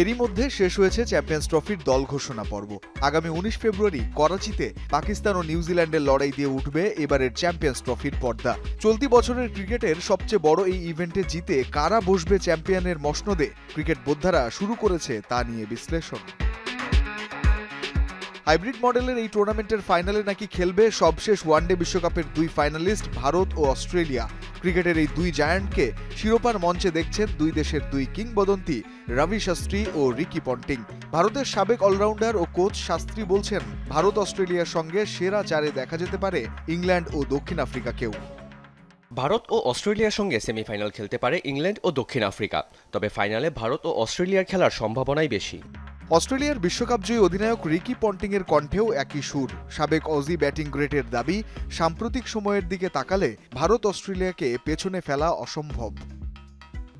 এরই মধ্যে শেষ হয়েছে চ্যাম্পিয়ন্স ট্রফির দল ঘোষণা পর্ব। আগামী ১৯ ফেব্রুয়ারি করাচিতে পাকিস্তান ও নিউজিল্যান্ডের লড়াই দিয়ে উঠবে এবারের চ্যাম্পিয়ন্স ট্রফির পর্দা। চলতি বছরের ক্রিকেটের সবচেয়ে বড় এই ইভেন্টে জিতে কারা বসবে চ্যাম্পিয়নের মসনদে, ক্রিকেট বোদ্ধারা শুরু করেছে তা নিয়ে বিশ্লেষণ। হাইব্রিড মডেলের এই টুর্নামেন্টের ফাইনালে নাকি খেলবে সবশেষ ওয়ানডে বিশ্বকাপের দুই ফাইনালিস্ট ভারত ও অস্ট্রেলিয়া। ক্রিকেটের এই দুই জায়ান্টকে শিরোপার মঞ্চে দেখছেন দুই দেশের দুই কিংবদন্তি রবি শাস্ত্রী ও রিকি পন্টিং। ভারতের সাবেক অলরাউন্ডার ও কোচ শাস্ত্রী বলছেন, ভারত অস্ট্রেলিয়ার সঙ্গে সেরা চারে দেখা যেতে পারে ইংল্যান্ড ও দক্ষিণ আফ্রিকাকেও। ভারত ও অস্ট্রেলিয়ার সঙ্গে সেমিফাইনাল খেলতে পারে ইংল্যান্ড ও দক্ষিণ আফ্রিকা, তবে ফাইনালে ভারত ও অস্ট্রেলিয়ার খেলার সম্ভাবনাই বেশি। অস্ট্রেলিয়ার বিশ্বকাপজয়ী অধিনায়ক রিকি পন্টিংয়ের কণ্ঠেও একই সুর। সাবেক অজি ব্যাটিং গ্রেটের দাবি, সাম্প্রতিক সময়ের দিকে তাকালে ভারত অস্ট্রেলিয়াকে পেছনে ফেলা অসম্ভব।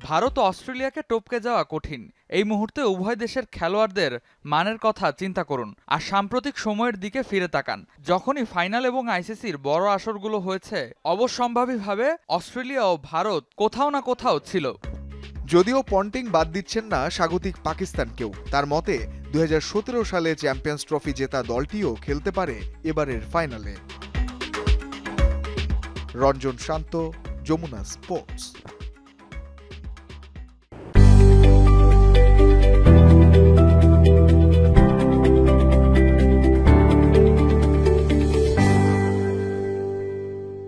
ভারত ও অস্ট্রেলিয়াকে টপকে যাওয়া কঠিন। এই মুহূর্তে উভয় দেশের খেলোয়াড়দের মানের কথা চিন্তা করুন আর সাম্প্রতিক সময়ের দিকে ফিরে তাকান। যখনই ফাইনাল এবং আইসিসির বড় আসরগুলো হয়েছে, অবশ্যম্ভাবীভাবে অস্ট্রেলিয়া ও ভারত কোথাও না কোথাও ছিল। যদিও পন্টিং বাদ দিচ্ছেন না স্বাগতিক পাকিস্তানকেও। তার মতে ২০১৭ সালে চ্যাম্পিয়ন্স ট্রফি জেতা দলটিও খেলতে পারে এবারের ফাইনালে। রঞ্জন শান্ত, যমুনা স্পোর্টস।